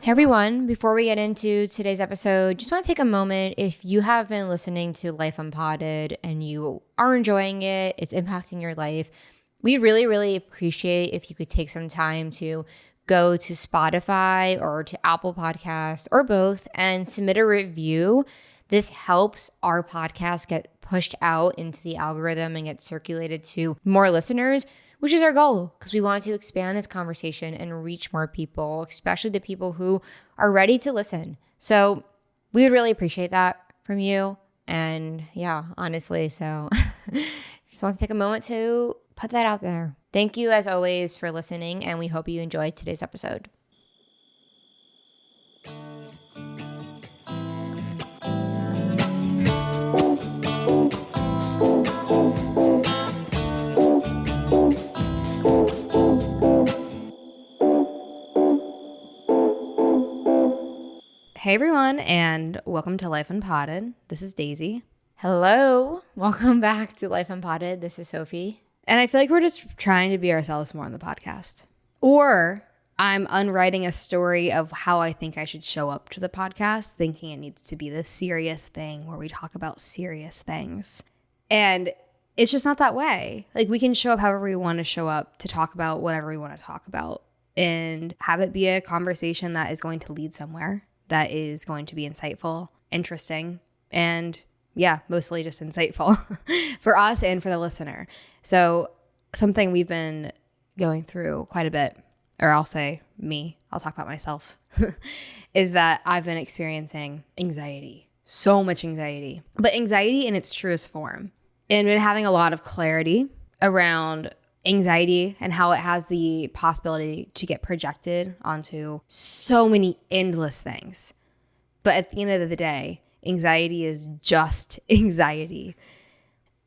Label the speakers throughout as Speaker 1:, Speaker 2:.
Speaker 1: Hey everyone, before we get into today's episode, just want to take a moment. If you have been listening to Life Unpotted and you are enjoying it, it's impacting your life, we really appreciate if you could take some time to go to Spotify or to Apple Podcasts or both and submit a review. This helps our podcast get pushed out into the algorithm and get circulated to more listeners, which is our goal, because we want to expand this conversation and reach more people, especially the people who are ready to listen. So we would really appreciate that from you. And yeah, honestly, so just want to take a moment to put that out there. Thank you as always for listening, and we hope you enjoyed today's episode. Hey everyone, and welcome to Life Unpotted. This is Daisy. Hello, welcome back to Life Unpotted. This is Sophie. And I feel like we're just trying to be ourselves more on the podcast. Or I'm unwriting a story of how I think I should show up to the podcast, thinking it needs to be this serious thing where we talk about serious things. And it's just not that way. Like, we can show up however we want to show up to talk about whatever we want to talk about and have it be a conversation that is going to lead somewhere, that is going to be insightful, interesting, and yeah, mostly just insightful for us and for the listener. So something we've been going through quite a bit, or I'll say me, I'll talk about myself, is that I've been experiencing anxiety, so much anxiety, but anxiety in its truest form. And been having a lot of clarity around anxiety and how it has the possibility to get projected onto so many endless things. But at the end of the day, anxiety is just anxiety.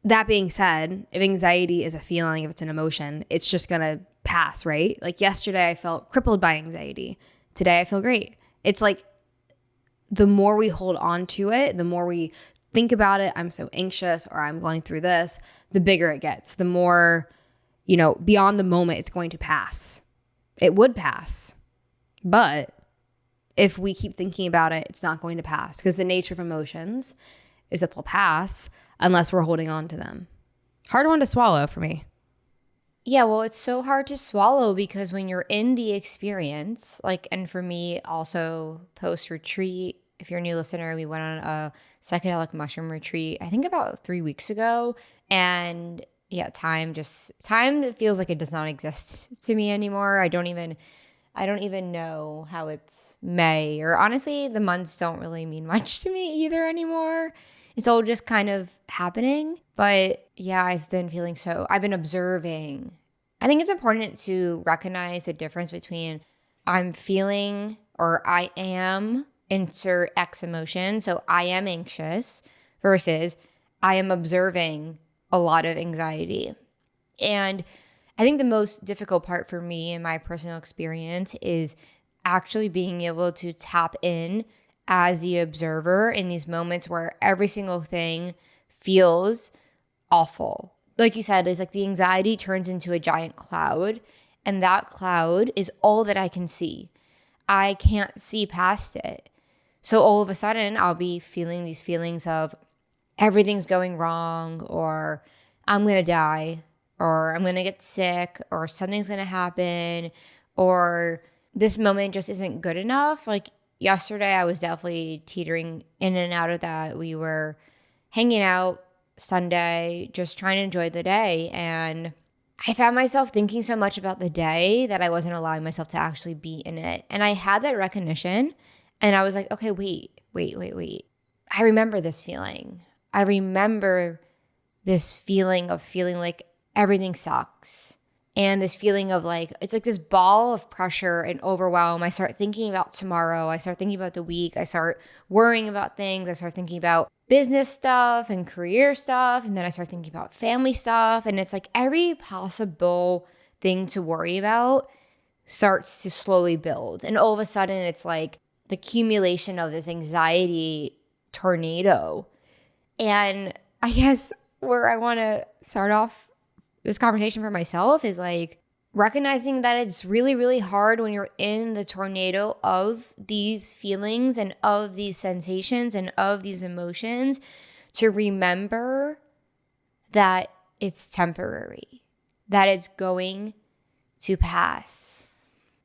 Speaker 1: That being said, if anxiety is a feeling, if it's an emotion, it's just going to pass, right? Like yesterday, I felt crippled by anxiety. Today, I feel great. It's like the more we hold on to it, the more we think about it, I'm so anxious or I'm going through this, the bigger it gets, the more, beyond the moment, it's going to pass. It would pass. But if we keep thinking about it, it's not going to pass, because the nature of emotions is that they'll pass unless we're holding on to them. Hard one to swallow for me. Yeah, well, it's so hard to swallow because when you're in the experience, and for me also post-retreat, if you're a new listener, we went on a psychedelic mushroom retreat, I think about 3 weeks ago. And yeah, time feels like it does not exist to me anymore. I don't even know how it's May, or honestly, the months don't really mean much to me either anymore. It's all just kind of happening. But yeah, I've been observing. I think it's important to recognize the difference between I'm feeling or I am insert X emotion. So I am anxious versus I am observing a lot of anxiety. And I think the most difficult part for me in my personal experience is actually being able to tap in as the observer in these moments where every single thing feels awful. Like you said, it's like the anxiety turns into a giant cloud, and that cloud is all that I can see. I can't see past it. So all of a sudden, I'll be feeling these feelings of everything's going wrong, or I'm going to die, or I'm going to get sick, or something's going to happen, or this moment just isn't good enough. Like yesterday, I was definitely teetering in and out of that. We were hanging out Sunday, just trying to enjoy the day. And I found myself thinking so much about the day that I wasn't allowing myself to actually be in it. And I had that recognition, and I was like, okay, wait. I remember this feeling. I remember this feeling of feeling like everything sucks. And this feeling of it's like this ball of pressure and overwhelm. I start thinking about tomorrow. I start thinking about the week. I start worrying about things. I start thinking about business stuff and career stuff. And then I start thinking about family stuff. And it's like every possible thing to worry about starts to slowly build. And all of a sudden, it's like the accumulation of this anxiety tornado. And I guess where I want to start off this conversation for myself is recognizing that it's really, really hard when you're in the tornado of these feelings and of these sensations and of these emotions to remember that it's temporary, that it's going to pass.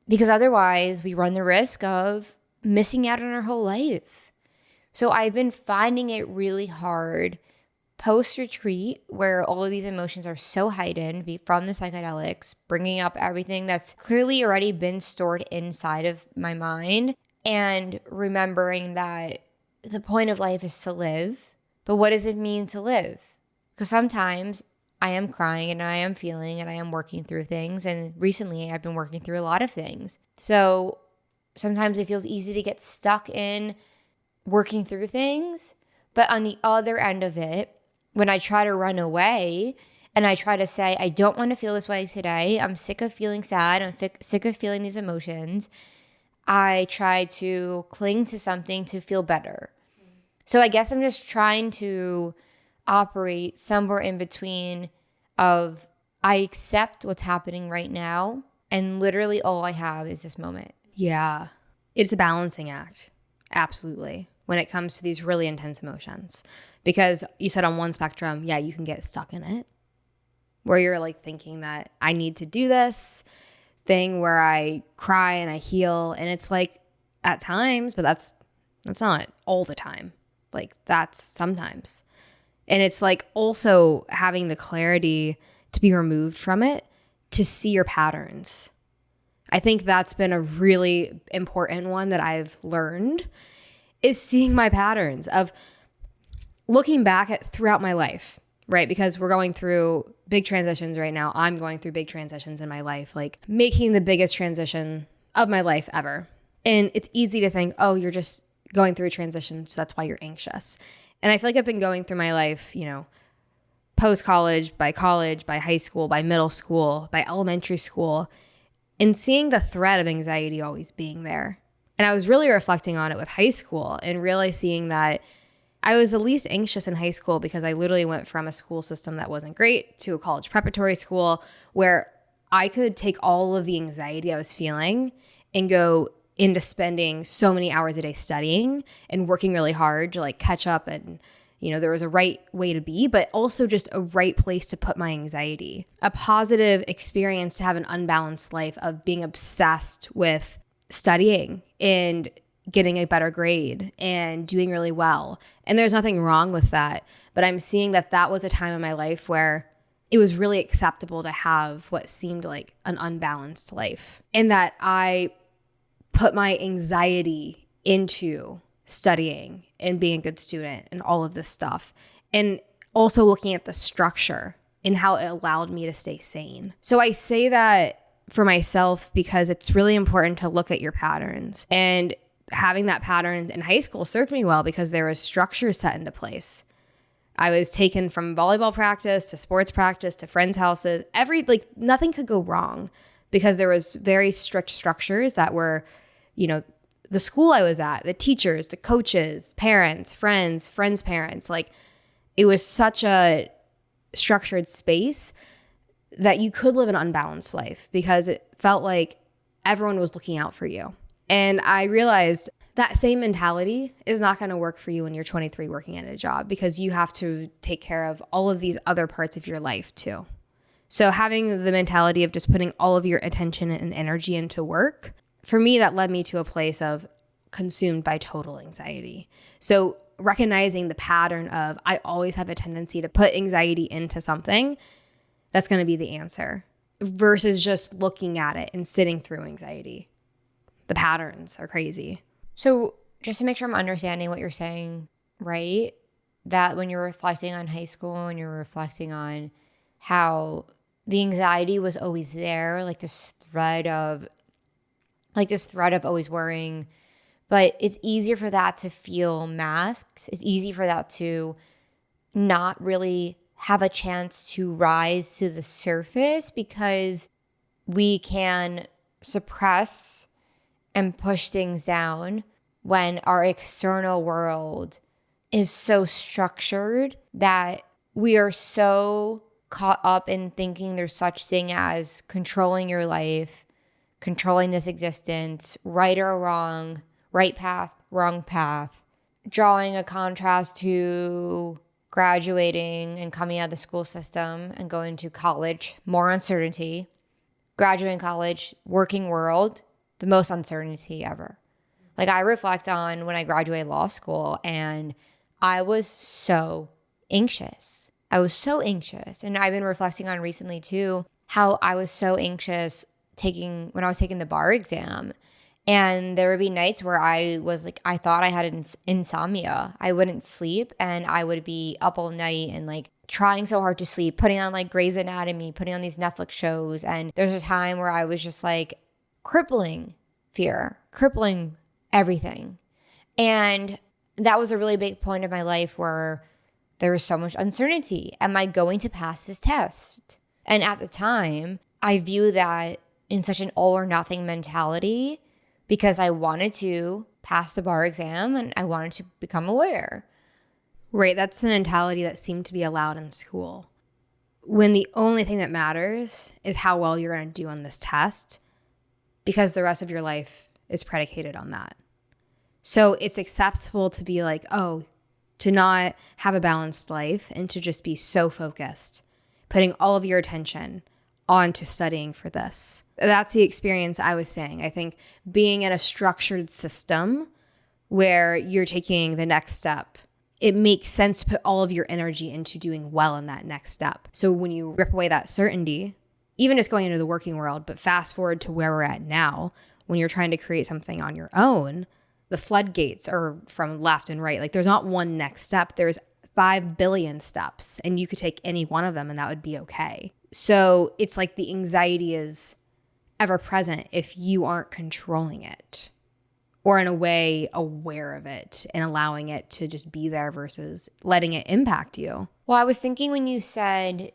Speaker 1: Because otherwise, we run the risk of missing out on our whole life. So I've been finding it really hard post-retreat, where all of these emotions are so heightened from the psychedelics, bringing up everything that's clearly already been stored inside of my mind, and remembering that the point of life is to live. But what does it mean to live? Because sometimes I am crying and I am feeling and I am working through things. And recently I've been working through a lot of things. So sometimes it feels easy to get stuck in working through things. But on the other end of it, when I try to run away and I try to say, I don't want to feel this way today, I'm sick of feeling sad, I'm sick of feeling these emotions, I try to cling to something to feel better. So I guess I'm just trying to operate somewhere in between of I accept what's happening right now, and literally all I have is this moment.
Speaker 2: Yeah. It's a balancing act. Absolutely. When it comes to these really intense emotions. Because you said on one spectrum, yeah, you can get stuck in it. Where you're like thinking that I need to do this thing where I cry and I heal. And it's like at times, but that's not all the time. Like that's sometimes. And it's like also having the clarity to be removed from it, to see your patterns. I think that's been a really important one that I've learned, is seeing my patterns of looking back at throughout my life, right? Because we're going through big transitions right now. I'm going through big transitions in my life, like making the biggest transition of my life ever. And it's easy to think, oh, you're just going through a transition, so that's why you're anxious. And I feel like I've been going through my life, post-college, by high school, by middle school, by elementary school, and seeing the thread of anxiety always being there. And I was really reflecting on it with high school and really seeing that I was the least anxious in high school because I literally went from a school system that wasn't great to a college preparatory school where I could take all of the anxiety I was feeling and go into spending so many hours a day studying and working really hard to like catch up. And, there was a right way to be, but also just a right place to put my anxiety. A positive experience to have an unbalanced life of being obsessed with studying and getting a better grade and doing really well. And there's nothing wrong with that. But I'm seeing that that was a time in my life where it was really acceptable to have what seemed like an unbalanced life. And that I put my anxiety into studying and being a good student and all of this stuff. And also looking at the structure and how it allowed me to stay sane. So I say that for myself because it's really important to look at your patterns. And having that pattern in high school served me well because there was structure set into place. I was taken from volleyball practice to sports practice to friends' houses. Nothing could go wrong because there was very strict structures that were, the school I was at, the teachers, the coaches, parents, friends' parents. Like it was such a structured space that you could live an unbalanced life because it felt like everyone was looking out for you. And I realized that same mentality is not going to work for you when you're 23 working at a job because you have to take care of all of these other parts of your life too. So having the mentality of just putting all of your attention and energy into work, for me, that led me to a place of consumed by total anxiety. So recognizing the pattern of I always have a tendency to put anxiety into something, that's going to be the answer versus just looking at it and sitting through anxiety. The patterns are crazy.
Speaker 1: So just to make sure I'm understanding what you're saying, right? That when you're reflecting on high school and you're reflecting on how the anxiety was always there, like this thread of always worrying, but it's easier for that to feel masked. It's easy for that to not really have a chance to rise to the surface because we can suppress and push things down when our external world is so structured that we are so caught up in thinking there's such thing as controlling your life, controlling this existence, right or wrong, right path, wrong path, drawing a contrast to graduating and coming out of the school system and going to college, more uncertainty, graduating college, working world, the most uncertainty ever. Like I reflect on when I graduated law school and I was so anxious. And I've been reflecting on recently too, how I was so anxious when I was taking the bar exam. And there would be nights where I was like, I thought I had insomnia. I wouldn't sleep and I would be up all night and like trying so hard to sleep, putting on like Grey's Anatomy, putting on these Netflix shows. And there's a time where I was just like crippling fear, crippling everything. And that was a really big point of my life where there was so much uncertainty. Am I going to pass this test? And at the time, I view that in such an all or nothing mentality because I wanted to pass the bar exam and I wanted to become a lawyer.
Speaker 2: Right, that's the mentality that seemed to be allowed in school. When the only thing that matters is how well you're going to do on this test, because the rest of your life is predicated on that. So it's acceptable to be like, to not have a balanced life and to just be so focused, putting all of your attention onto studying for this. That's the experience I was saying. I think being in a structured system where you're taking the next step, it makes sense to put all of your energy into doing well in that next step. So when you rip away that certainty, even just going into the working world, but fast forward to where we're at now, when you're trying to create something on your own, the floodgates are from left and right. Like there's not one next step. There's 5 billion steps and you could take any one of them and that would be okay. So it's like the anxiety is ever present if you aren't controlling it or in a way aware of it and allowing it to just be there versus letting it impact you.
Speaker 1: Well, I was thinking when you said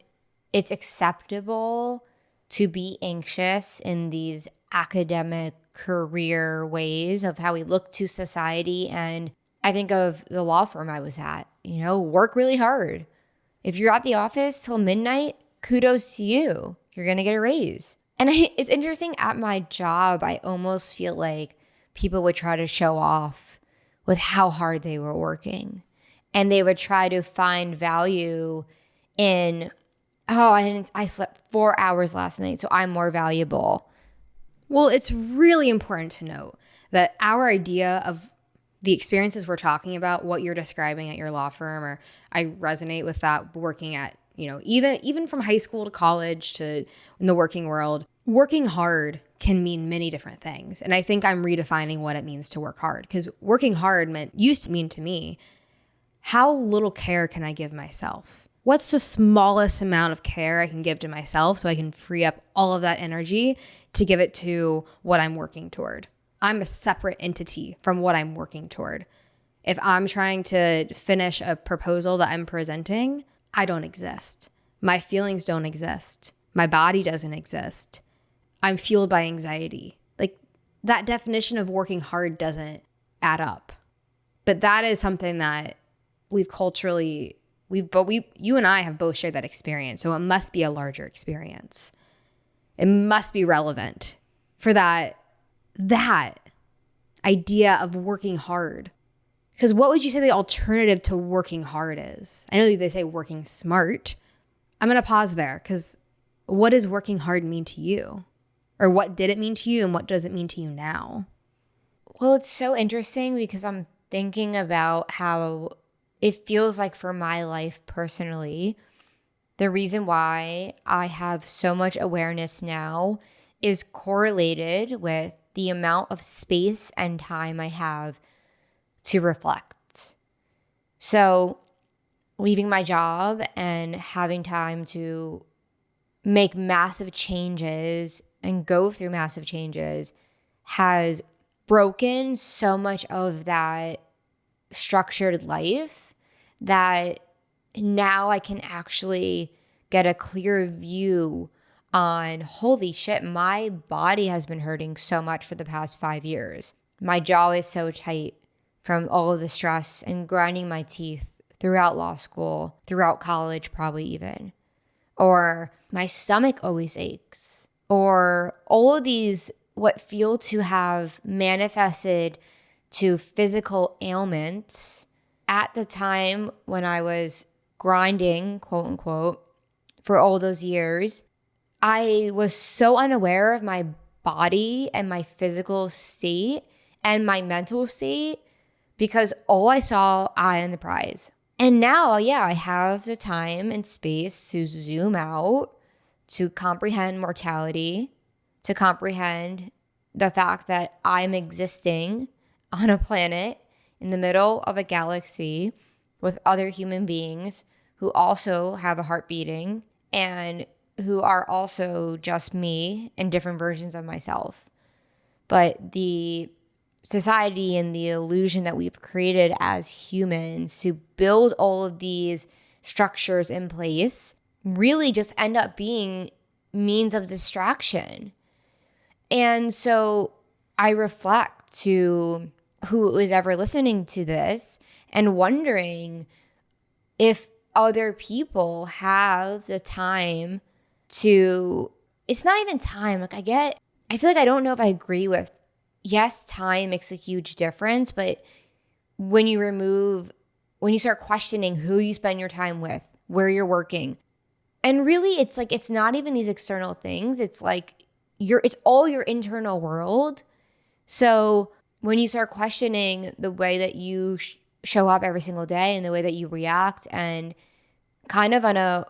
Speaker 1: it's acceptable to be anxious in these academic career ways of how we look to society. And I think of the law firm I was at, work really hard. If you're at the office till midnight, kudos to you. You're going to get a raise. And it's interesting at my job, I almost feel like people would try to show off with how hard they were working. And they would try to find value in, I slept 4 hours last night, so I'm more valuable.
Speaker 2: Well, it's really important to note that our idea of the experiences we're talking about, what you're describing at your law firm, or I resonate with that working at, even from high school to college to in the working world, working hard can mean many different things. And I think I'm redefining what it means to work hard, because working hard used to mean to me, how little care can I give myself? What's the smallest amount of care I can give to myself so I can free up all of that energy to give it to what I'm working toward? I'm a separate entity from what I'm working toward. If I'm trying to finish a proposal that I'm presenting, I don't exist. My feelings don't exist. My body doesn't exist. I'm fueled by anxiety. Like that definition of working hard doesn't add up. But that is something that you and I have both shared that experience. So it must be a larger experience. It must be relevant for that idea of working hard. Because what would you say the alternative to working hard is? I know they say working smart. I'm going to pause there because what does working hard mean to you? Or what did it mean to you and what does it mean to you now?
Speaker 1: Well, it's so interesting because I'm thinking about how it feels like for my life personally, the reason why I have so much awareness now is correlated with the amount of space and time I have to reflect. So leaving my job and having time to make massive changes and go through massive changes has broken so much of that structured life that now I can actually get a clear view on, holy shit, my body has been hurting so much for the past 5 years. My jaw is so tight from all of the stress and grinding my teeth throughout law school, throughout college, probably even. or my stomach always aches, or all of these what feel to have manifested to physical ailments at the time when I was grinding, quote unquote, for all those years. I was so unaware of my body and my physical state and my mental state because all I saw, eye on the prize. And now, yeah, I have the time and space to zoom out, to comprehend mortality, to comprehend the fact that I'm existing on a planet in the middle of a galaxy with other human beings who also have a heart beating and who are also just me and different versions of myself. But the society and the illusion that we've created as humans to build all of these structures in place really just end up being means of distraction. And so I reflect to who is ever listening to this and wondering if other people have the time to, it's not even time. Like I feel like I don't know if I agree with, yes, time makes a huge difference, but when you start questioning who you spend your time with, where you're working, and really it's like, it's not even these external things. It's like it's all your internal world. So when you start questioning the way that you show up every single day and the way that you react and kind of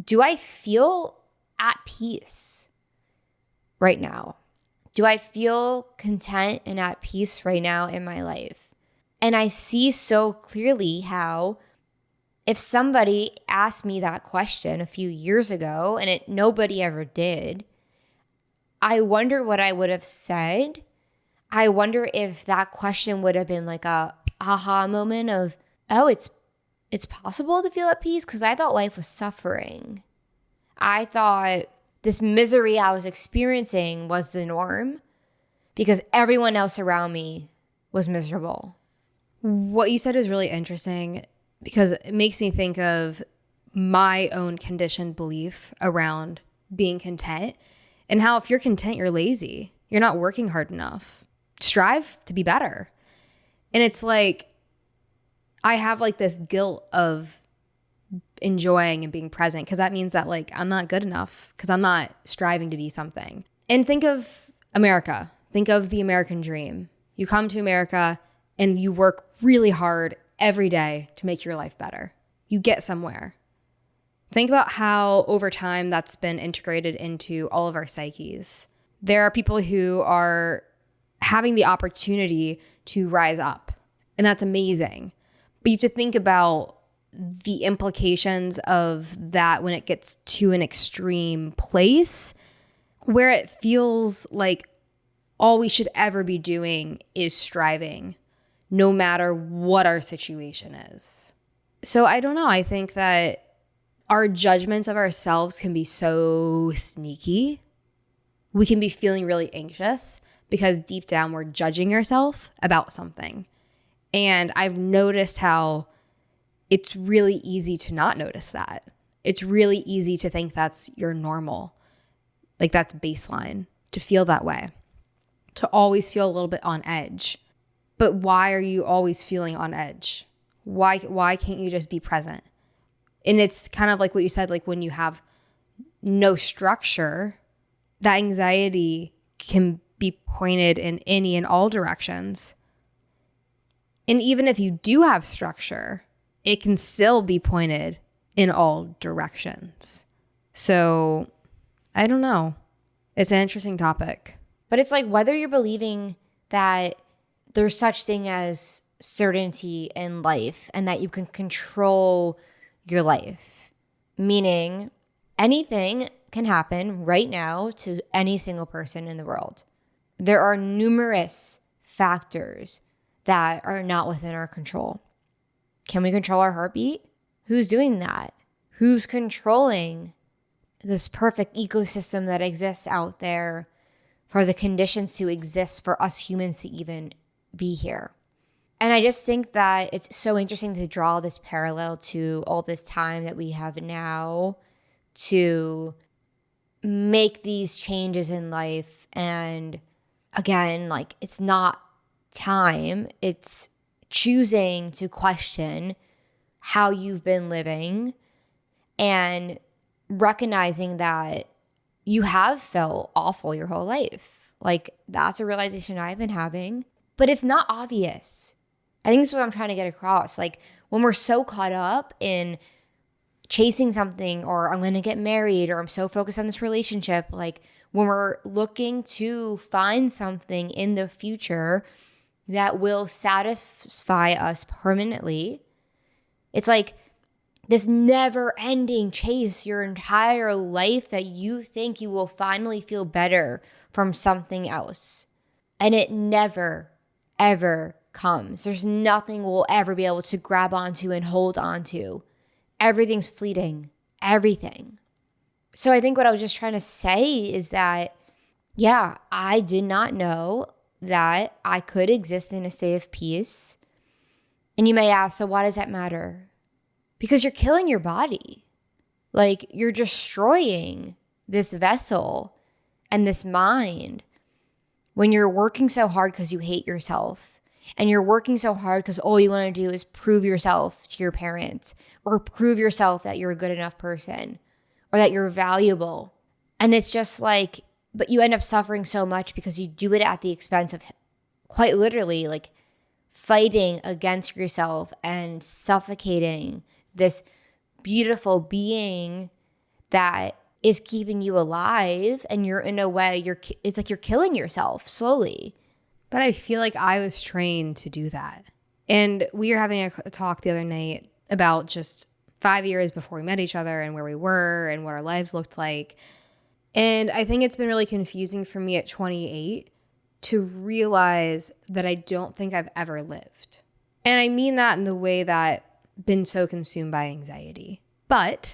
Speaker 1: do I feel at peace right now? Do I feel content and at peace right now in my life? And I see so clearly how if somebody asked me that question a few years ago and nobody ever did, I wonder what I would have said. I wonder if that question would have been like a aha moment of, oh, it's possible to feel at peace, because I thought life was suffering. I thought this misery I was experiencing was the norm because everyone else around me was miserable.
Speaker 2: What you said is really interesting because it makes me think of my own conditioned belief around being content and how if you're content, you're lazy. You're not working hard enough. Strive to be better. And it's like, I have like this guilt of enjoying and being present because that means that like I'm not good enough because I'm not striving to be something. And think of America. Think of the American dream. You come to America and you work really hard every day to make your life better. You get somewhere. Think about how over time that's been integrated into all of our psyches. There are people who are having the opportunity to rise up, and that's amazing. But you have to think about the implications of that when it gets to an extreme place where it feels like all we should ever be doing is striving, no matter what our situation is. So I don't know. I think that our judgments of ourselves can be so sneaky. We can be feeling really anxious because deep down we're judging ourselves about something. And I've noticed how it's really easy to not notice that. It's really easy to think that's your normal. Like that's baseline, to feel that way, to always feel a little bit on edge. But why are you always feeling on edge? Why can't you just be present? And it's kind of like what you said, like when you have no structure, that anxiety can be pointed in any and all directions. And even if you do have structure, it can still be pointed in all directions. So I don't know. It's an interesting topic.
Speaker 1: But it's like whether you're believing that there's such thing as certainty in life and that you can control your life, meaning anything can happen right now to any single person in the world. There are numerous factors that are not within our control. Can we control our heartbeat? Who's doing that? Who's controlling this perfect ecosystem that exists out there for the conditions to exist for us humans to even be here? And I just think that it's so interesting to draw this parallel to all this time that we have now to make these changes in life. And again, like, it's not time, it's choosing to question how you've been living and recognizing that you have felt awful your whole life. Like, that's a realization I've been having, but it's not obvious. I think that's what I'm trying to get across. Like, when we're so caught up in chasing something, or I'm going to get married, or I'm so focused on this relationship, like when we're looking to find something in the future that will satisfy us permanently, it's like this never-ending chase your entire life that you think you will finally feel better from something else. And it never, ever comes. There's nothing we'll ever be able to grab onto and hold onto. Everything's fleeting. Everything. So I think what I was just trying to say is that, yeah, I did not know that I could exist in a state of peace. And you may ask, so why does that matter? Because you're killing your body. Like, you're destroying this vessel and this mind when you're working so hard because you hate yourself. And you're working so hard because all you want to do is prove yourself to your parents, or prove yourself that you're a good enough person, or that you're valuable. And it's just like, but you end up suffering so much because you do it at the expense of, quite literally, like fighting against yourself and suffocating this beautiful being that is keeping you alive. And you're, in a way, it's like you're killing yourself slowly.
Speaker 2: But I feel like I was trained to do that. And we were having a talk the other night about just 5 years before we met each other and where we were and what our lives looked like. And I think it's been really confusing for me at 28 to realize that I don't think I've ever lived. And I mean that in the way that I've been so consumed by anxiety. But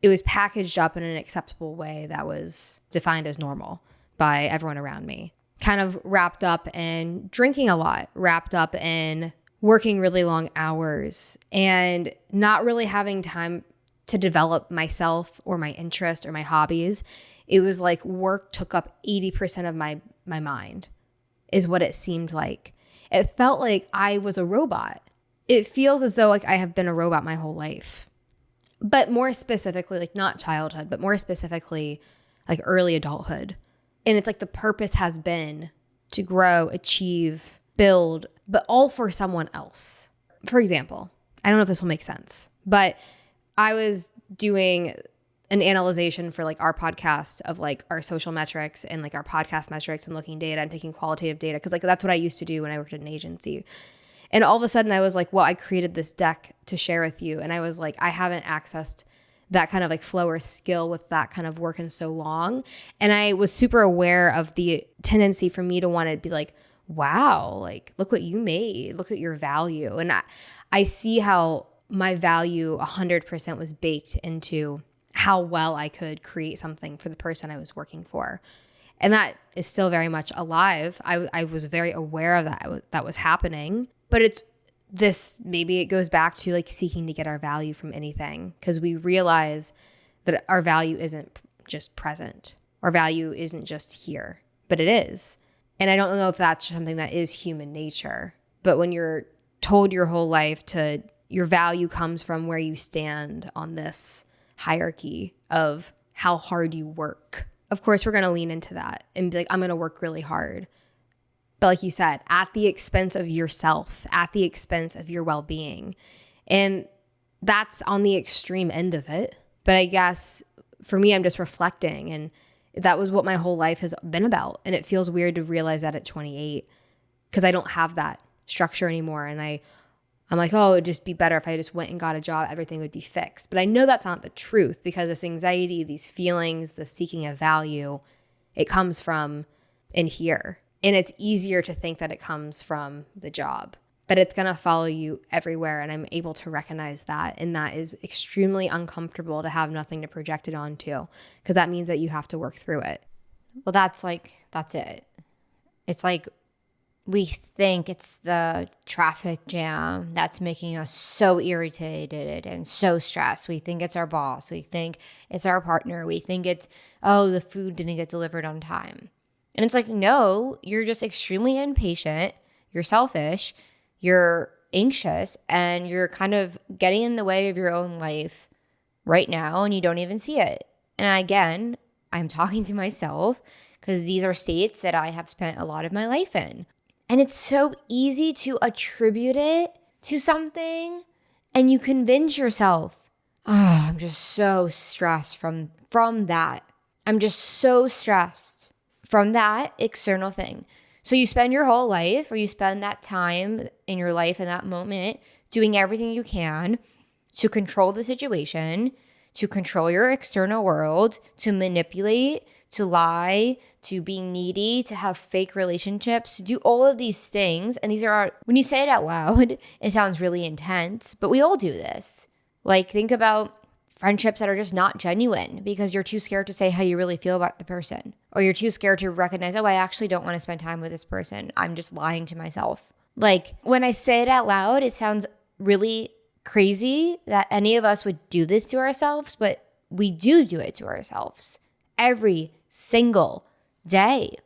Speaker 2: it was packaged up in an acceptable way that was defined as normal by everyone around me. Kind of wrapped up in drinking a lot, wrapped up in working really long hours, and not really having time to develop myself or my interest or my hobbies. It was like work took up 80% of my mind, is what it seemed like. It felt like I was a robot. It feels as though like I have been a robot my whole life. But more specifically, like not childhood, but more specifically like early adulthood. And it's like the purpose has been to grow, achieve, build, but all for someone else. For example, I don't know if this will make sense, but I was doing an analyzation for like our podcast of like our social metrics and like our podcast metrics, and looking data and taking qualitative data. Cause like that's what I used to do when I worked at an agency. And all of a sudden I was like, well, I created this deck to share with you. And I was like, I haven't accessed that kind of like flow or skill with that kind of work in so long. And I was super aware of the tendency for me to want to be like, wow, like look what you made, look at your value. And I see how my value 100% was baked into how well I could create something for the person I was working for. And that is still very much alive. I was very aware of that was happening, but it's this, maybe it goes back to like seeking to get our value from anything, because we realize that our value isn't just present. Our value isn't just here, but it is. And I don't know if that's something that is human nature, but when you're told your whole life to your value comes from where you stand on this hierarchy of how hard you work. Of course, we're going to lean into that and be like, I'm going to work really hard. But like you said, at the expense of yourself, at the expense of your well-being. And that's on the extreme end of it. But I guess for me, I'm just reflecting, and that was what my whole life has been about. And it feels weird to realize that at 28, because I don't have that structure anymore. And I'm like, oh, it'd just be better if I just went and got a job, everything would be fixed. But I know that's not the truth, because this anxiety, these feelings, the seeking of value, it comes from in here. And it's easier to think that it comes from the job, but it's going to follow you everywhere. And I'm able to recognize that. And that is extremely uncomfortable to have nothing to project it onto, because that means that you have to work through it.
Speaker 1: Well, that's it. It's like
Speaker 3: we think it's the traffic jam that's making us so irritated and so stressed. We think it's our boss. We think it's our partner. We think it's, oh, the food didn't get delivered on time. And it's like, no, you're just extremely impatient. You're selfish. You're anxious, and you're kind of getting in the way of your own life right now, and you don't even see it. And again, I'm talking to myself because these are states that I have spent a lot of my life in. And it's so easy to attribute it to something, and you convince yourself, oh, I'm just so stressed from that. I'm just so stressed from that external thing. So you spend your whole life, or you spend that time in your life in that moment doing everything you can to control the situation, to control your external world, to manipulate, to lie, to be needy, to have fake relationships, to do all of these things. And these are, when you say it out loud, it sounds really intense, but we all do this. Like, think about friendships that are just not genuine because you're too scared to say how you really feel about the person. Or you're too scared to recognize, oh, I actually don't want to spend time with this person. I'm just lying to myself. Like, when I say it out loud, it sounds really crazy that any of us would do this to ourselves, but we do it to ourselves every single day.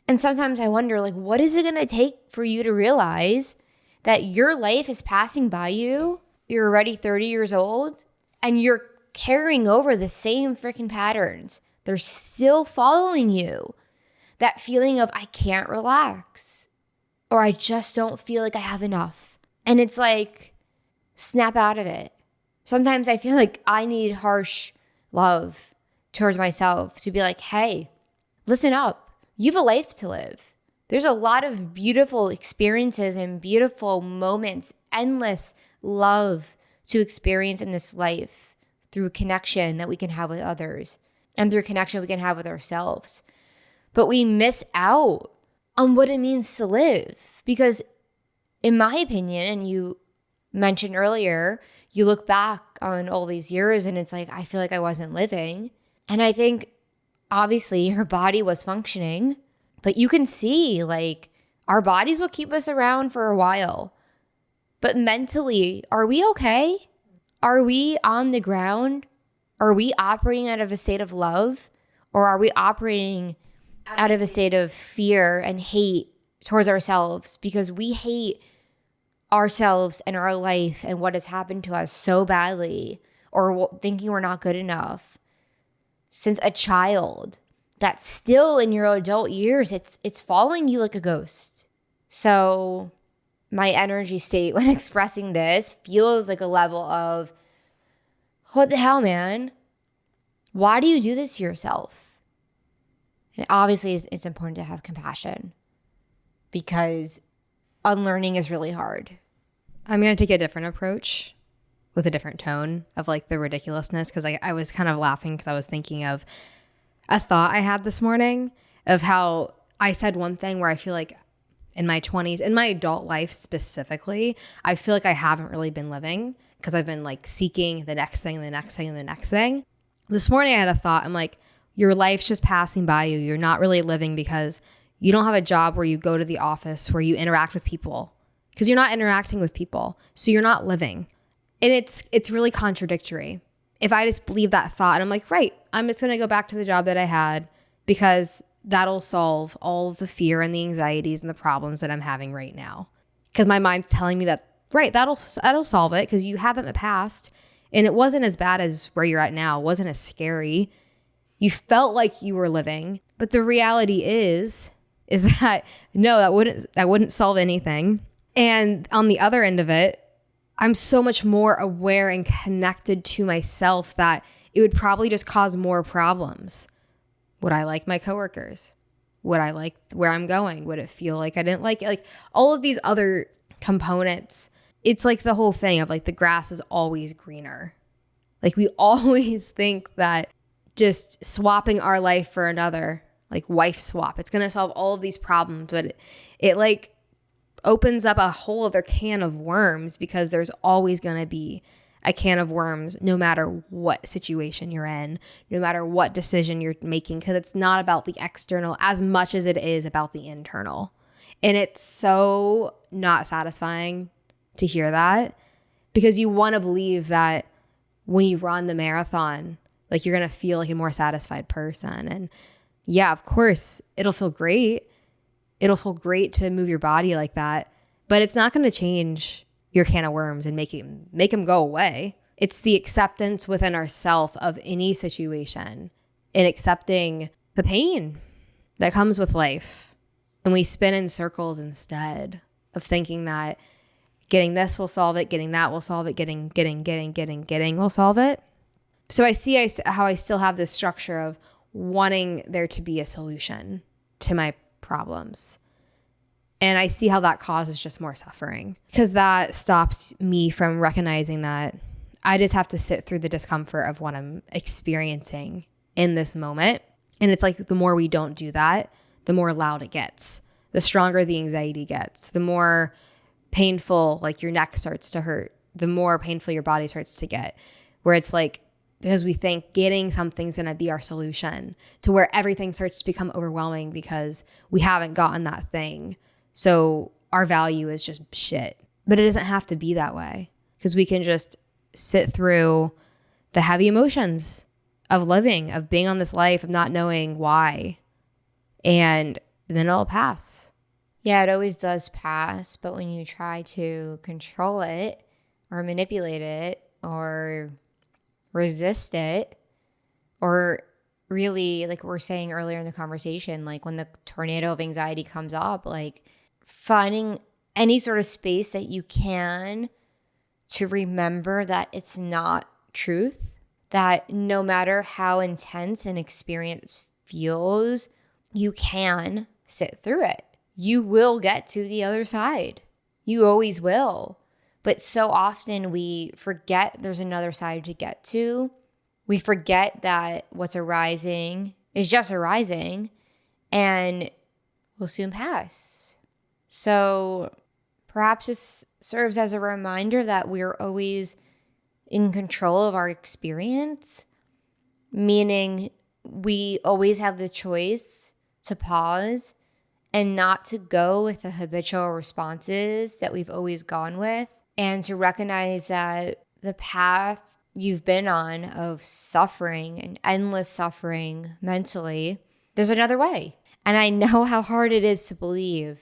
Speaker 3: And sometimes I wonder, like, what is it going to take for you to realize that your life is passing by you? You're already 30 years old and you're carrying over the same freaking patterns. They're still following you. That feeling of, I can't relax, or I just don't feel like I have enough. And it's like, snap out of it. Sometimes I feel like I need harsh love towards myself to be like, hey, listen up. You have a life to live. There's a lot of beautiful experiences and beautiful moments, endless love to experience in this life through connection that we can have with others and through connection we can have with ourselves. But we miss out on what it means to live because, in my opinion, and you mentioned earlier, you look back on all these years and it's like, I feel like I wasn't living. And I think obviously your body was functioning, but you can see like our bodies will keep us around for a while. But mentally, are we okay? Are we on the ground? Are we operating out of a state of love? Or are we operating out of a state of fear and hate towards ourselves because we hate ourselves and our life and what has happened to us so badly, or thinking we're not good enough since a child, that still in your adult years, it's following you like a ghost. So my energy state when expressing this feels like a level of, what the hell, man? Why do you do this to yourself? And obviously it's important to have compassion because unlearning is really hard.
Speaker 2: I'm going to take a different approach with a different tone of like the ridiculousness, because I was kind of laughing because I was thinking of a thought I had this morning of how I said one thing where I feel like in my 20s, in my adult life specifically, I feel like I haven't really been living because I've been like seeking the next thing, the next thing, the next thing. This morning I had a thought. I'm like, your life's just passing by you. You're not really living because you don't have a job where you go to the office, where you interact with people, because you're not interacting with people. So you're not living. And it's really contradictory. If I just believe that thought, and I'm like, right, I'm just going to go back to the job that I had because that'll solve all of the fear and the anxieties and the problems that I'm having right now. Because my mind's telling me that, right, that'll solve it because you had that in the past and it wasn't as bad as where you're at now. It wasn't as scary. You felt like you were living. But the reality is that no, that wouldn't solve anything. And on the other end of it, I'm so much more aware and connected to myself that it would probably just cause more problems. Would I like my coworkers? Would I like where I'm going? Would it feel like I didn't like it? Like all of these other components. It's like the whole thing of like the grass is always greener. Like we always think that just swapping our life for another, like wife swap, it's going to solve all of these problems. But it like opens up a whole other can of worms because there's always going to be a can of worms no matter what situation you're in, no matter what decision you're making, because it's not about the external as much as it is about the internal. And it's so not satisfying to hear that, because you want to believe that when you run the marathon, like you're going to feel like a more satisfied person. And yeah, of course, it'll feel great. It'll feel great to move your body like that, but it's not going to change your can of worms and make them go away. It's the acceptance within ourselves of any situation and accepting the pain that comes with life. And we spin in circles instead of thinking that getting this will solve it, getting that will solve it, getting will solve it. So I see how I still have this structure of wanting there to be a solution to my problems. And I see how that causes just more suffering, because that stops me from recognizing that I just have to sit through the discomfort of what I'm experiencing in this moment. And it's like the more we don't do that, the more loud it gets, the stronger the anxiety gets, the more painful, like your neck starts to hurt, the more painful your body starts to get, where it's like, because we think getting something's going to be our solution, to where everything starts to become overwhelming because we haven't gotten that thing. So our value is just shit. But it doesn't have to be that way, because we can just sit through the heavy emotions of living, of being on this life, of not knowing why. And then it'll pass.
Speaker 3: Yeah, it always does pass. But when you try to control it or manipulate it or resist it, or really, like we were saying earlier in the conversation, like when the tornado of anxiety comes up, like finding any sort of space that you can to remember that it's not truth, that no matter how intense an experience feels, you can sit through it. You will get to the other side. You always will. But so often we forget there's another side to get to. We forget that what's arising is just arising and will soon pass. So perhaps this serves as a reminder that we're always in control of our experience, meaning we always have the choice to pause and not to go with the habitual responses that we've always gone with, and to recognize that the path you've been on of suffering and endless suffering mentally, there's another way. And I know how hard it is to believe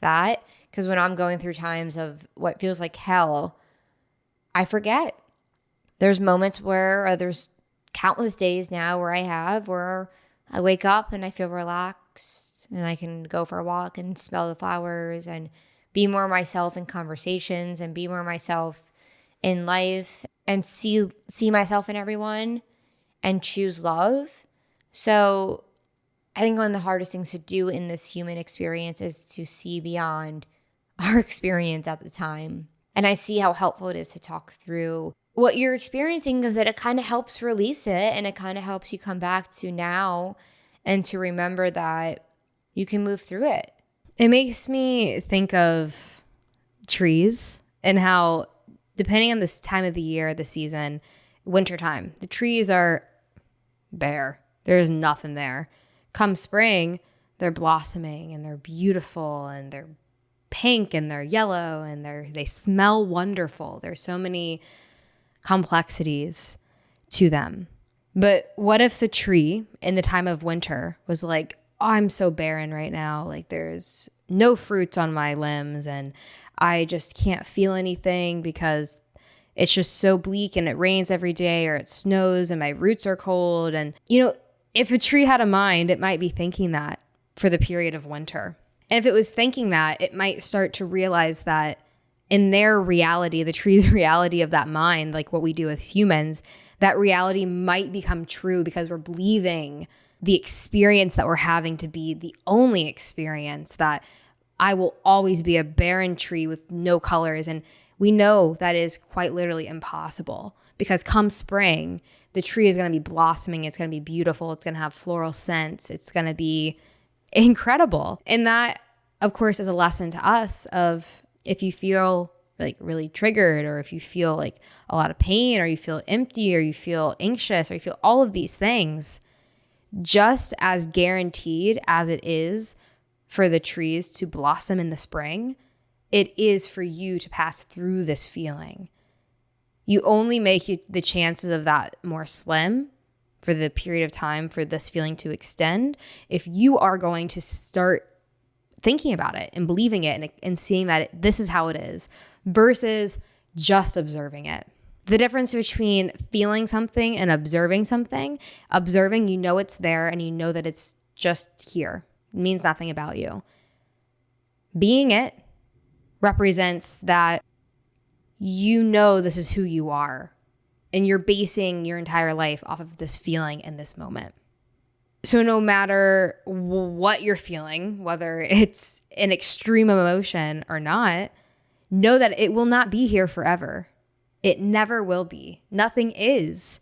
Speaker 3: that, because when I'm going through times of what feels like hell, I forget. There's moments where, there's countless days now where I wake up and I feel relaxed and I can go for a walk and smell the flowers and be more myself in conversations and be more myself in life and see myself in everyone and choose love. So I think one of the hardest things to do in this human experience is to see beyond our experience at the time. And I see how helpful it is to talk through what you're experiencing, because it kind of helps release it, and it kind of helps you come back to now and to remember that you can move through it.
Speaker 2: It makes me think of trees and how, depending on this time of the year, the season, wintertime, the trees are bare. There's nothing there. Come spring, they're blossoming and they're beautiful and they're pink and they're yellow and they smell wonderful. There's so many complexities to them. But what if the tree in the time of winter was like, oh, I'm so barren right now. Like there's no fruits on my limbs and I just can't feel anything because it's just so bleak and it rains every day or it snows and my roots are cold. And, if a tree had a mind, it might be thinking that for the period of winter. And if it was thinking that, it might start to realize that in their reality, the tree's reality of that mind, like what we do as humans, that reality might become true because we're believing the experience that we're having to be the only experience, that I will always be a barren tree with no colors. And we know that is quite literally impossible, because come spring, the tree is going to be blossoming. It's going to be beautiful. It's going to have floral scents. It's going to be incredible. And that, of course, is a lesson to us of, if you feel like really triggered, or if you feel like a lot of pain, or you feel empty, or you feel anxious, or you feel all of these things, just as guaranteed as it is for the trees to blossom in the spring. It is for you to pass through this feeling. You only make the chances of that more slim for the period of time for this feeling to extend if you are going to start thinking about it and believing it and seeing that this is how it is versus just observing it. The difference between feeling something and observing something, observing, you know it's there and you know that it's just here. It means nothing about you. Being it represents that you know this is who you are and you're basing your entire life off of this feeling in this moment. So no matter what you're feeling, whether it's an extreme emotion or not, know that it will not be here forever. It never will be. Nothing is.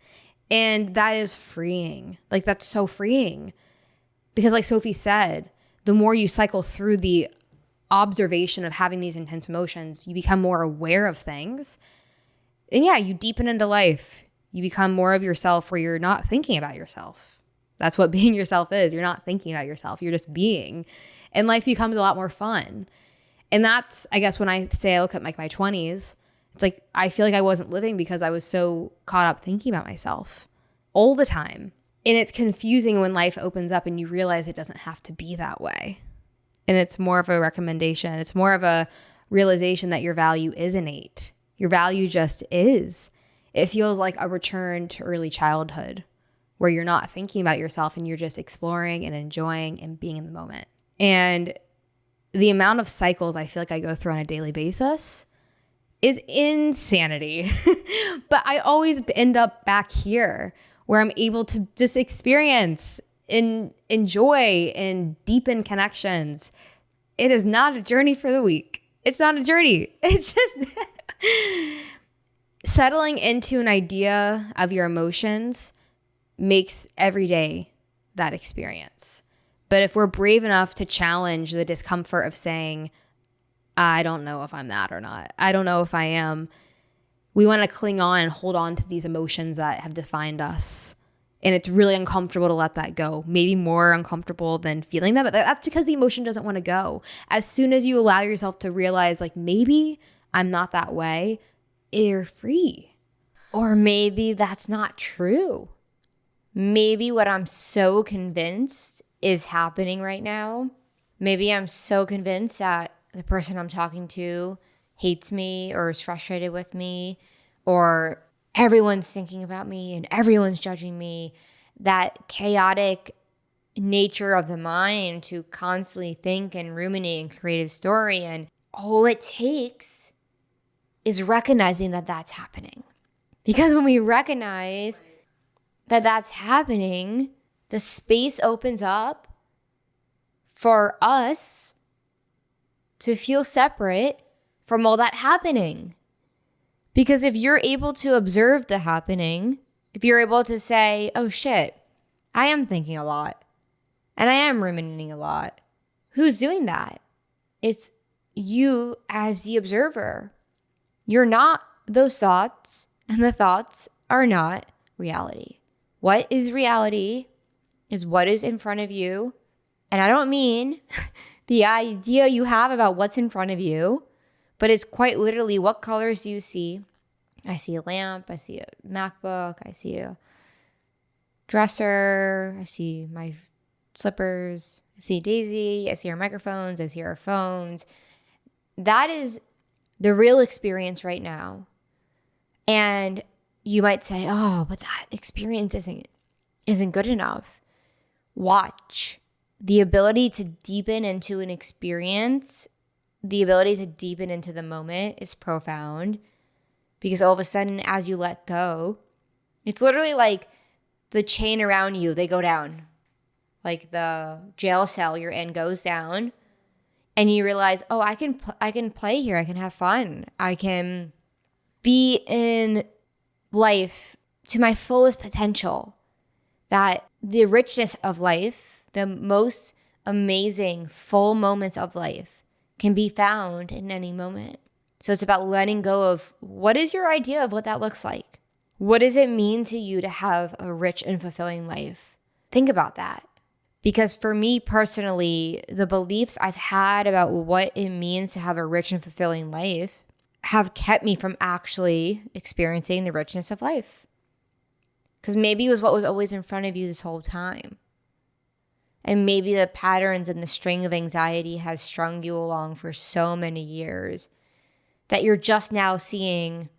Speaker 2: And that is freeing. Like, that's so freeing. Because like Sophie said, the more you cycle through the observation of having these intense emotions, you become more aware of things. And yeah, you deepen into life. You become more of yourself where you're not thinking about yourself. That's what being yourself is. You're not thinking about yourself. You're just being. And life becomes a lot more fun. And that's, I guess, when I say I look at like my 20s, it's like I feel like I wasn't living because I was so caught up thinking about myself all the time. And it's confusing when life opens up and you realize it doesn't have to be that way. And it's more of a recommendation. It's more of a realization that your value is innate. Your value just is. It feels like a return to early childhood where you're not thinking about yourself and you're just exploring and enjoying and being in the moment. And the amount of cycles I feel like I go through on a daily basis is insanity. But I always end up back here where I'm able to just experience and enjoy and deepen connections. It is not a journey for the weak. It's not a journey. It's just settling into an idea of your emotions makes every day that experience. But if we're brave enough to challenge the discomfort of saying, I don't know if I'm that or not, I don't know if I am, we want to cling on and hold on to these emotions that have defined us. And it's really uncomfortable to let that go. Maybe more uncomfortable than feeling that, but that's because the emotion doesn't want to go. As soon as you allow yourself to realize, like, maybe I'm not that way, you're free.
Speaker 3: Or maybe that's not true. Maybe what I'm so convinced is happening right now. Maybe I'm so convinced that the person I'm talking to hates me or is frustrated with me, or everyone's thinking about me and everyone's judging me. That chaotic nature of the mind to constantly think and ruminate and create a story. And all it takes is recognizing that that's happening. Because when we recognize that that's happening, the space opens up for us to feel separate from all that happening. Because if you're able to observe the happening, if you're able to say, oh shit, I am thinking a lot and I am ruminating a lot. Who's doing that? It's you as the observer. You're not those thoughts, and the thoughts are not reality. What is reality is what is in front of you. And I don't mean the idea you have about what's in front of you, but it's quite literally, what colors do you see? I see a lamp, I see a MacBook, I see a dresser, I see my slippers, I see Daisy, I see our microphones, I see our phones. That is the real experience right now. And you might say, oh, but that experience isn't good enough. Watch. The ability to deepen into an experience, the ability to deepen into the moment is profound, because all of a sudden, as you let go, it's literally like the chain around you, they go down. Like the jail cell you're in goes down, and you realize, oh, I can play here. I can have fun. I can be in life to my fullest potential. That the richness of life, the most amazing full moments of life, can be found in any moment. So it's about letting go of, what is your idea of what that looks like? What does it mean to you to have a rich and fulfilling life? Think about that. Because for me personally, the beliefs I've had about what it means to have a rich and fulfilling life have kept me from actually experiencing the richness of life. Because maybe it was what was always in front of you this whole time. And maybe the patterns and the string of anxiety has strung you along for so many years that you're just now seeing,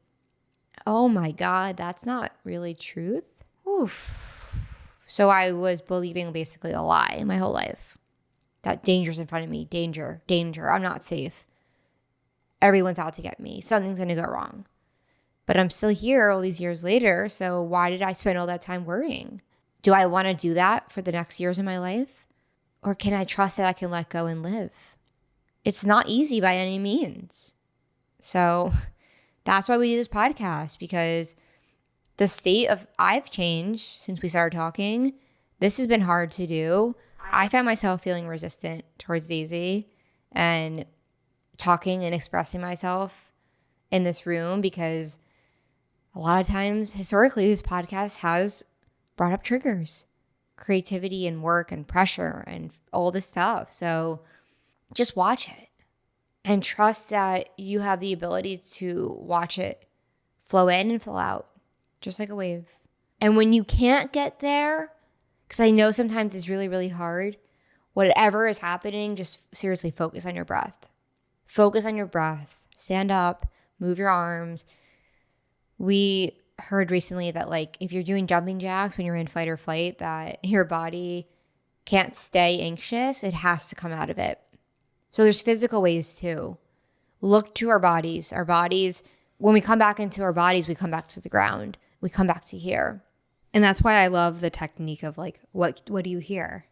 Speaker 3: oh my God, that's not really truth. Oof. So I was believing basically a lie my whole life. That danger's in front of me. Danger, danger. I'm not safe. Everyone's out to get me. Something's going to go wrong. But I'm still here all these years later. So why did I spend all that time worrying? Do I want to do that for the next years of my life? Or can I trust that I can let go and live? It's not easy by any means. So that's why we do this podcast, because the state of I've changed since we started talking. This has been hard to do. I found myself feeling resistant towards Daisy and talking and expressing myself in this room, because a lot of times historically this podcast has brought up triggers, creativity and work and pressure and all this stuff. So just watch it and trust that you have the ability to watch it flow in and flow out, just like a wave. And when you can't get there, because I know sometimes it's really, really hard, whatever is happening, just seriously focus on your breath. Focus on your breath. Stand up, move your arms. We heard recently that like if you're doing jumping jacks when you're in fight or flight, that your body can't stay anxious. It has to come out of it. So there's physical ways too. Look to our bodies. Our bodies, when we come back into our bodies, we come back to the ground. We come back to here.
Speaker 2: And that's why I love the technique of like, what do you hear?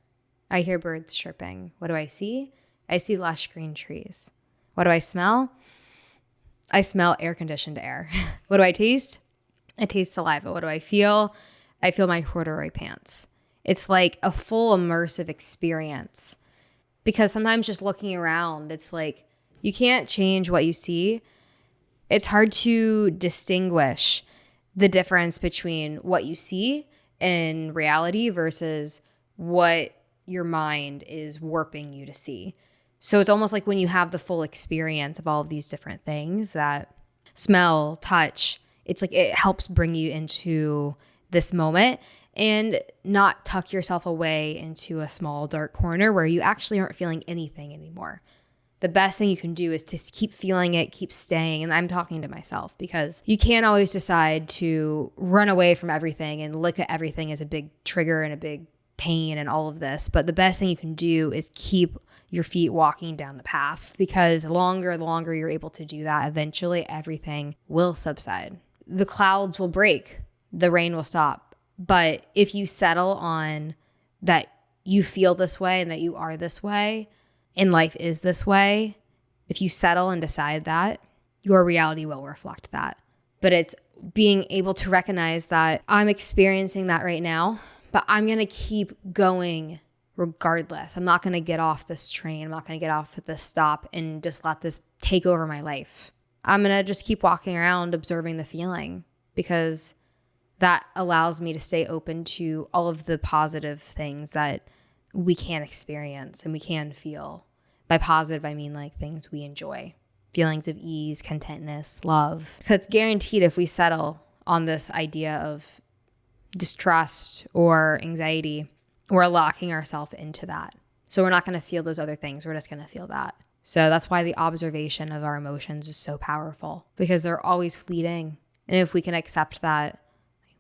Speaker 2: I hear birds chirping. What do I see? I see lush green trees. What do I smell? I smell air-conditioned air. What do I taste? I taste saliva. What do I feel? I feel my corduroy pants. It's like a full immersive experience, because sometimes just looking around, it's like you can't change what you see. It's hard to distinguish the difference between what you see in reality versus what your mind is warping you to see. So it's almost like when you have the full experience of all of these different things, that smell, touch, it's like it helps bring you into this moment and not tuck yourself away into a small dark corner where you actually aren't feeling anything anymore. The best thing you can do is to keep feeling it, keep staying. And I'm talking to myself, because you can't always decide to run away from everything and look at everything as a big trigger and a big pain and all of this. But the best thing you can do is keep your feet walking down the path, because the longer you're able to do that, eventually everything will subside. The clouds will break, the rain will stop. But if you settle on that you feel this way and that you are this way and life is this way, if you settle and decide that, your reality will reflect that. But it's being able to recognize that I'm experiencing that right now, but I'm going to keep going regardless. I'm not going to get off this train. I'm not going to get off at this stop and just let this take over my life. I'm going to just keep walking around observing the feeling, because that allows me to stay open to all of the positive things that we can experience and we can feel. By positive, I mean like things we enjoy, feelings of ease, contentness, love. It's guaranteed if we settle on this idea of distrust or anxiety, we're locking ourselves into that. So we're not going to feel those other things. We're just going to feel that. So that's why the observation of our emotions is so powerful, because they're always fleeting. And if we can accept that,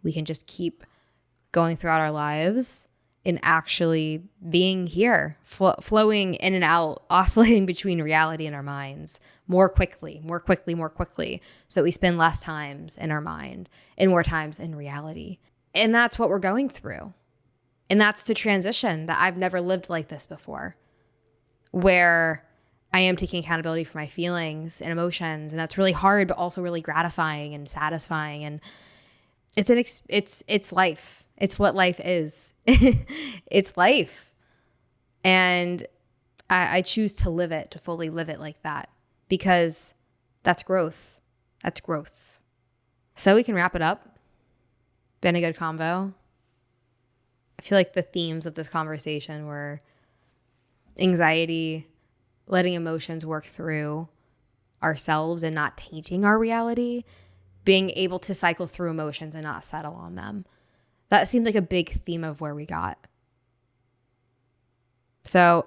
Speaker 2: we can just keep going throughout our lives and actually being here, flowing in and out, oscillating between reality and our minds more quickly, so that we spend less times in our mind and more times in reality. And that's what we're going through. And that's the transition that I've never lived like this before, where I am taking accountability for my feelings and emotions. And that's really hard, but also really gratifying and satisfying. And it's life. It's what life is. It's life. And I choose to live it, to fully live it like that, because that's growth. That's growth. So we can wrap it up. Been a good convo. I feel like the themes of this conversation were anxiety, letting emotions work through ourselves and not tainting our reality, being able to cycle through emotions and not settle on them. That seemed like a big theme of where we got. So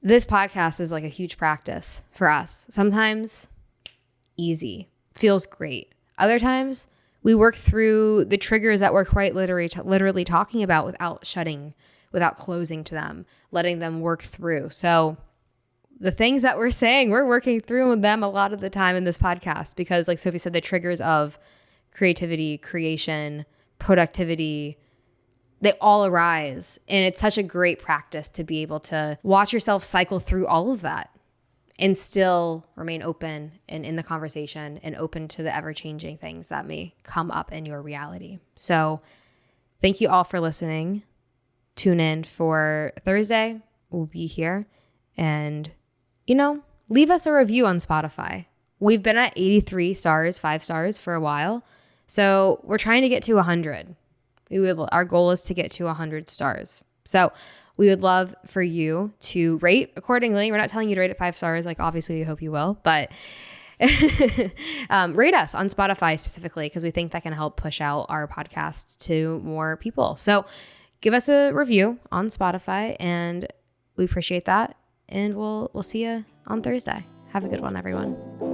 Speaker 2: this podcast is like a huge practice for us. Sometimes easy, feels great. Other times we work through the triggers that we're quite literally talking about without closing to them, letting them work through. So the things that we're saying, we're working through them a lot of the time in this podcast because, like Sophie said, the triggers of creativity, creation, productivity, they all arise. And it's such a great practice to be able to watch yourself cycle through all of that and still remain open and in the conversation and open to the ever-changing things that may come up in your reality. So thank you all for listening. Tune in for Thursday. We'll be here. And, leave us a review on Spotify. We've been at 83 stars, 5 stars for a while. So we're trying to get to 100. Our goal is to get to 100 stars. So we would love for you to rate accordingly. We're not telling you to rate it 5 stars. Like, obviously, we hope you will. But rate us on Spotify specifically because we think that can help push out our podcast to more people. So give us a review on Spotify, and we appreciate that. And we'll see you on Thursday. Have a good one, everyone.